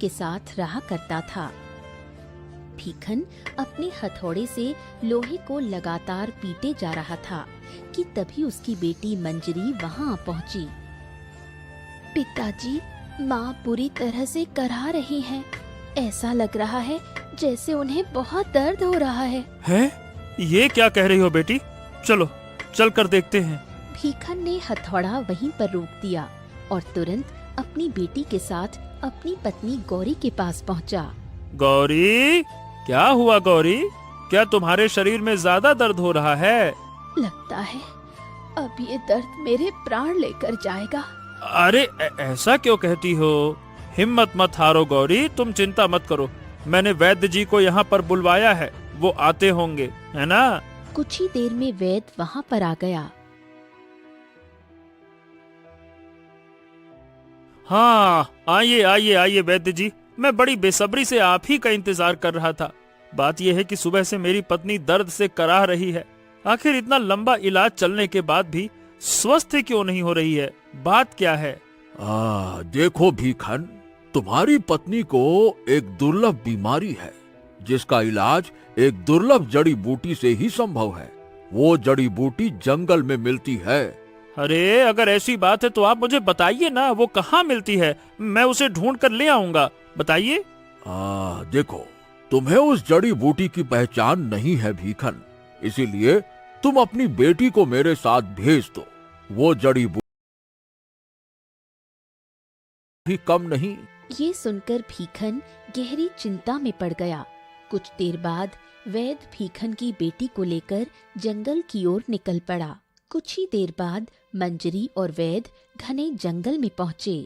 के साथ रहा करता था। भीखन अपने हथौड़े से लोहे को लगातार पीटे जा रहा था कि तभी उसकी बेटी मंजरी वहां पहुंची। पिताजी, माँ बुरी तरह से कराह रही हैं। ऐसा लग रहा है जैसे उन्हें बहुत दर्द हो रहा है। हैं? ये क्या कह रही हो बेटी? चलो चल कर देखते हैं। भीखन ने हथौड़ा वहीं पर रोक दिया और तुरंत अपनी बेटी के साथ अपनी पत्नी गौरी के पास पहुंचा। गौरी, क्या हुआ गौरी? क्या तुम्हारे शरीर में ज्यादा दर्द हो रहा है? लगता है अब ये दर्द मेरे प्राण लेकर जाएगा। अरे ऐसा क्यों कहती हो? हिम्मत मत हारो गौरी, तुम चिंता मत करो। मैंने वैद्य जी को यहाँ पर बुलवाया है, वो आते होंगे, है ना? कुछ ही देर में वैद्य वहाँ पर आ गया। हाँ, आइए आइए आइए वैद्य जी, मैं बड़ी बेसब्री से आप ही का इंतजार कर रहा था। बात यह है कि सुबह से मेरी पत्नी दर्द से कराह रही है। आखिर इतना लंबा इलाज चलने के बाद भी स्वस्थ क्यों नहीं हो रही है? बात क्या है? देखो भीखन, तुम्हारी पत्नी को एक दुर्लभ बीमारी है जिसका इलाज एक दुर्लभ जड़ी बूटी से ही संभव है। वो जड़ी बूटी जंगल में मिलती है। अरे अगर ऐसी बात है तो आप मुझे बताइए ना, वो कहाँ मिलती है? मैं उसे ढूंढ कर ले आऊंगा, बताइए। देखो, तुम्हें उस जड़ी बूटी की पहचान नहीं है भीखन, इसीलिए तुम अपनी बेटी को मेरे साथ भेज दो। वो जड़ी बूटी भी कम नहीं। ये सुनकर भीखन गहरी चिंता में पड़ गया। कुछ देर बाद वैद्य भीखन की बेटी को लेकर जंगल की ओर निकल पड़ा। कुछ ही देर बाद मंजरी और वैद्य घने जंगल में पहुँचे।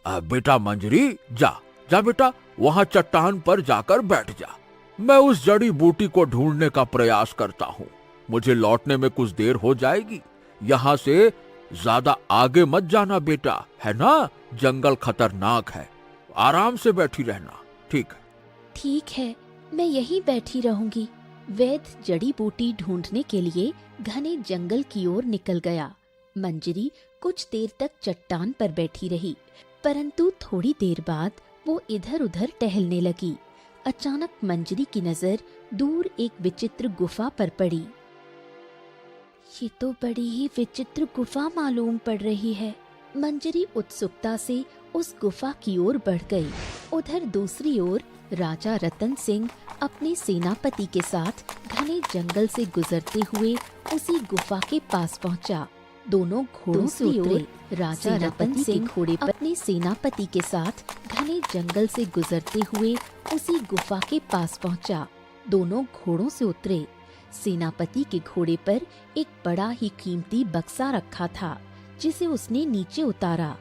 बेटा मंजरी, जा बेटा, वहाँ चट्टान पर जाकर बैठ जा। मैं उस जड़ी बूटी को ढूंढने का प्रयास करता हूँ। मुझे लौटने में कुछ देर हो जाएगी। यहाँ से ज्यादा आगे मत जाना बेटा, है ना? जंगल खतरनाक है। आराम से बैठी रहना, ठीक है? ठीक है, मैं यहीं बैठी रहूंगी। वैद्य जड़ी बूटी ढूंढने के लिए घने जंगल की ओर निकल गया। मंजरी कुछ देर तक चट्टान पर बैठी रही, परंतु थोड़ी देर बाद वो इधर उधर टहलने लगी। अचानक मंजरी की नजर दूर एक विचित्र गुफा पर पड़ी। ये तो बड़ी ही विचित्र गुफा मालूम पड़ रही है। मंजरी उत्सुकता से उस गुफा की ओर बढ़ गई। उधर दूसरी ओर राजा रतन सिंह अपने सेनापति के साथ घने जंगल से गुजरते हुए उसी गुफा के पास पहुंचा। दोनों घोड़ों से उतरे। राजा रतन सिंह घोड़े पर अपने सेनापति के साथ घने जंगल से गुजरते हुए उसी गुफा के पास पहुंचा। दोनों घोड़ों से उतरे। सेनापति के घोड़े पर एक बड़ा ही कीमती बक्सा रखा था, जिसे उसने नीचे उतारा।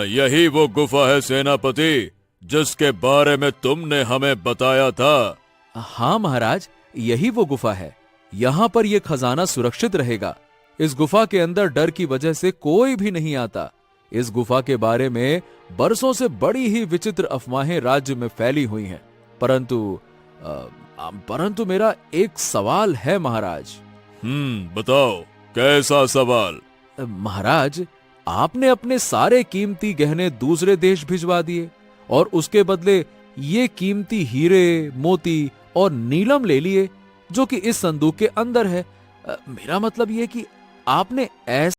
यही वो गुफा है सेनापति, जिसके बारे में तुमने हमें बताया था। हाँ महाराज, यही वो गुफा है। यहाँ पर यह खजाना सुरक्षित रहेगा। इस गुफा के अंदर डर की वजह से कोई भी नहीं आता। इस गुफा के बारे में बरसों से बड़ी ही विचित्र अफवाहें राज्य में फैली हुई हैं। परंतु मेरा एक सवाल है महाराज। बताओ, कैसा सवाल? महाराज, आपने अपने सारे कीमती गहने दूसरे देश भिजवा दिए और उसके बदले ये कीमती हीरे, मोती और नीलम ले लिए, जो कि इस संदूक के अंदर है। मेरा मतलब ये कि आपने ऐसा